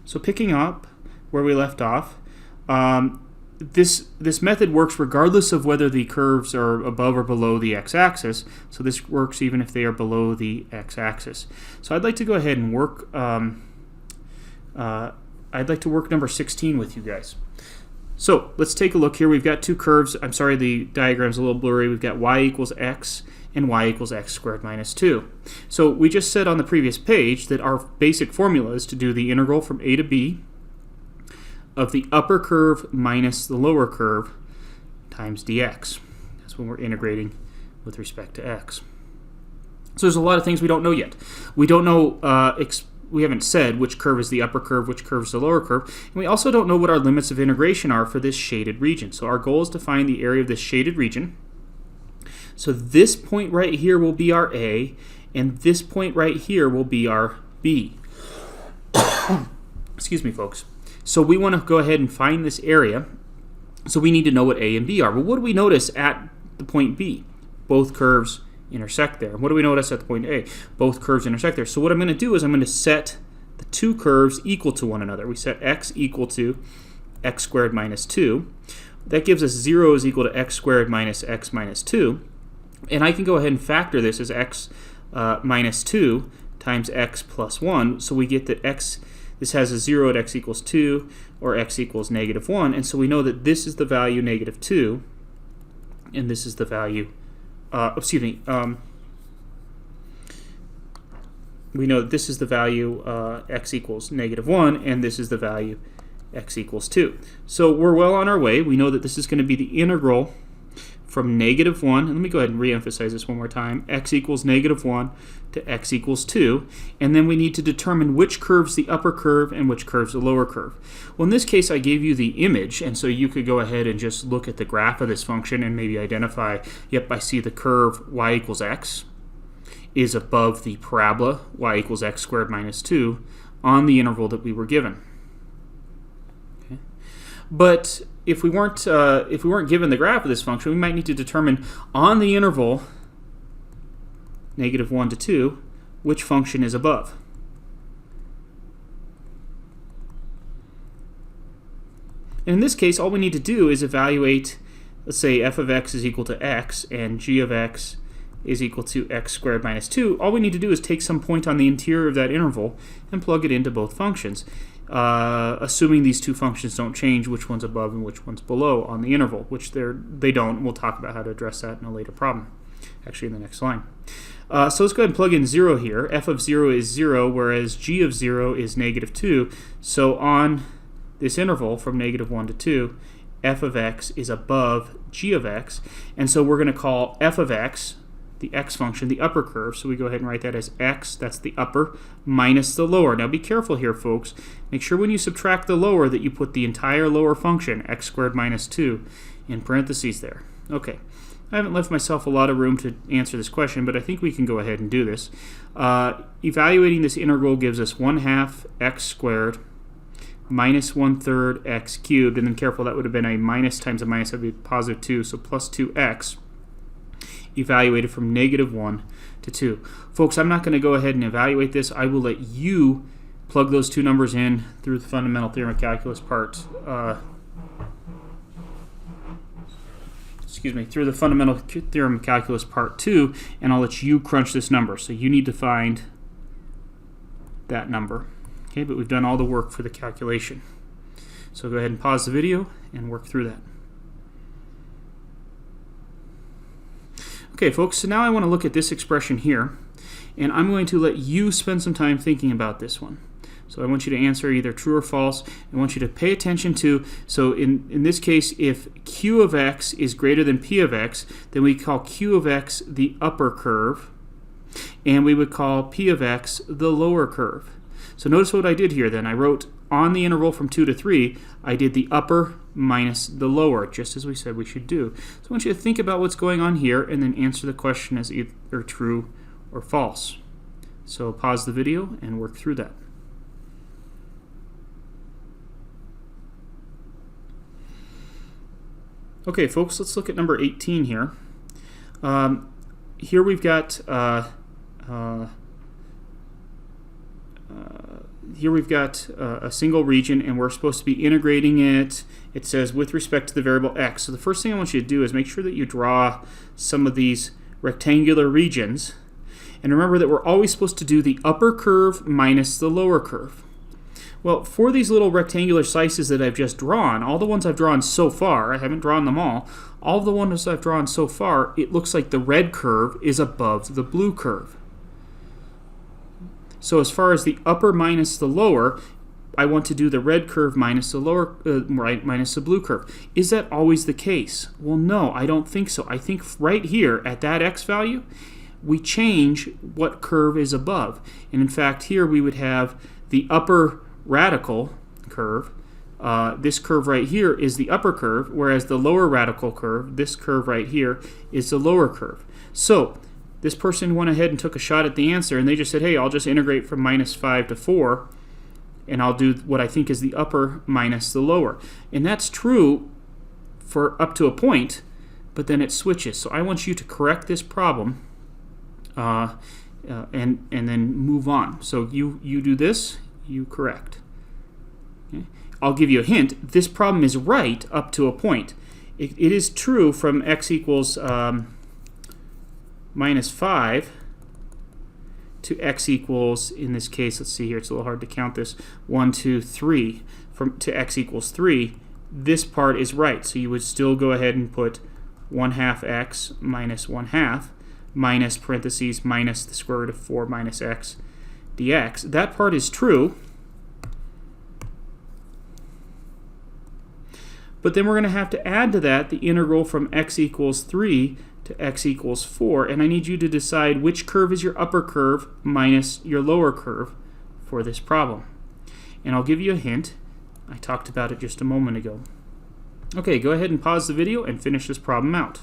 So picking up where we left off, this method works regardless of whether the curves are above or below the x-axis. So this works even if they are below the x-axis. So I'd like to go ahead and work. I'd like to work number 16 with you guys. So let's take a look here. We've got two curves. I'm sorry, the diagram's a little blurry. We've got y equals x and y equals x squared minus 2. So we just said on the previous page that our basic formula is to do the integral from a to b of the upper curve minus the lower curve times dx. That's when we're integrating with respect to x. So there's a lot of things we don't know yet. We don't know, we haven't said which curve is the upper curve, which curve is the lower curve, and we also don't know what our limits of integration are for this shaded region. So our goal is to find the area of this shaded region. So this point right here will be our A, and this point right here will be our B. Excuse me, folks. So we want to go ahead and find this area. So we need to know what A and B are. Well, what do we notice at the point B? Both curves intersect there. What do we notice at the point A? Both curves intersect there. So what I'm going to do is I'm going to set the two curves equal to one another. We set x equal to x squared minus 2. That gives us 0 is equal to x squared minus x minus 2. And I can go ahead and factor this as x minus 2 times x plus 1. So we get that x, this has a 0 at x equals 2 or x equals negative 1. And so we know that this is the value negative 2 and this is the value we know that this is the value x equals negative 1, and this is the value x equals 2. So we're well on our way. We know that this is going to be the integral from negative 1, and let me go ahead and re-emphasize this one more time, x equals negative 1 to x equals 2, and then we need to determine which curve's the upper curve and which curve's the lower curve. Well, in this case, I gave you the image, and so you could go ahead and just look at the graph of this function and maybe identify, yep, I see the curve y equals x is above the parabola y equals x squared minus 2 on the interval that we were given. Okay. But if we weren't given the graph of this function, we might need to determine on the interval negative 1 to 2 which function is above. And in this case, all we need to do is evaluate, let's say f of x is equal to x and g of x is equal to x squared minus 2. All we need to do is take some point on the interior of that interval and plug it into both functions. Assuming these two functions don't change, which one's above and which one's below on the interval, which they don't. We'll talk about how to address that in a later problem, actually in the next line. So let's go ahead and plug in 0 here. F of 0 is 0, whereas g of 0 is negative 2. So on this interval from negative 1 to 2, f of x is above g of x, and so we're going to call f of x, the x function, the upper curve. So we go ahead and write that as x, that's the upper, minus the lower. Now be careful here, folks. Make sure when you subtract the lower that you put the entire lower function, x squared minus 2, in parentheses there. Okay, I haven't left myself a lot of room to answer this question, but I think we can go ahead and do this. Evaluating this integral gives us 1/2 x squared minus 1/3 x cubed, and then careful, that would have been a minus times a minus, that would be positive 2, so plus 2x. Evaluated from negative 1 to 2. Folks, I'm not going to go ahead and evaluate this. I will let you plug those two numbers in through the fundamental theorem of calculus part. Through the fundamental theorem of calculus part 2, and I'll let you crunch this number. So you need to find that number. Okay, but we've done all the work for the calculation. So go ahead and pause the video and work through that. Okay, folks, so now I want to look at this expression here, and I'm going to let you spend some time thinking about this one. So I want you to answer either true or false. I want you to pay attention to, so in this case, if q of x is greater than p of x, then we call q of x the upper curve, and we would call p of x the lower curve. So notice what I did here then. I wrote on the interval from 2 to 3, I did the upper minus the lower, just as we said we should do. So I want you to think about what's going on here and then answer the question as either true or false. So pause the video and work through that. Okay, folks, let's look at number 18 here. Here we've got here we've got a single region, and we're supposed to be integrating it. It says with respect to the variable x. So the first thing I want you to do is make sure that you draw some of these rectangular regions. And remember that we're always supposed to do the upper curve minus the lower curve. Well, for these little rectangular slices that I've just drawn, all the ones I've drawn so far, I haven't drawn them all of the ones I've drawn so far, it looks like the red curve is above the blue curve. So as far as the upper minus the lower, I want to do the red curve minus the lower, minus the blue curve. Is that always the case? Well, no, I don't think so. I think right here at that x value, we change what curve is above. And in fact, here we would have the upper radical curve. This curve right here is the upper curve, whereas the lower radical curve, this curve right here, is the lower curve. So this person went ahead and took a shot at the answer, and they just said, hey, I'll just integrate from -5 to 4, and I'll do what I think is the upper minus the lower. And that's true for up to a point, but then it switches. So I want you to correct this problem and then move on. So you do this, you correct. Okay. I'll give you a hint. This problem is right up to a point. It is true from x equals -5 to x equals, in this case, let's see here, it's a little hard to count this, 1, 2, 3, to x equals 3. This part is right, so you would still go ahead and put 1/2 x minus 1/2 minus parentheses minus the square root of 4 minus x dx. That part is true. But then we're going to have to add to that the integral from x equals 3 to x equals 4, and I need you to decide which curve is your upper curve minus your lower curve for this problem. And I'll give you a hint. I talked about it just a moment ago. Okay, go ahead and pause the video and finish this problem out.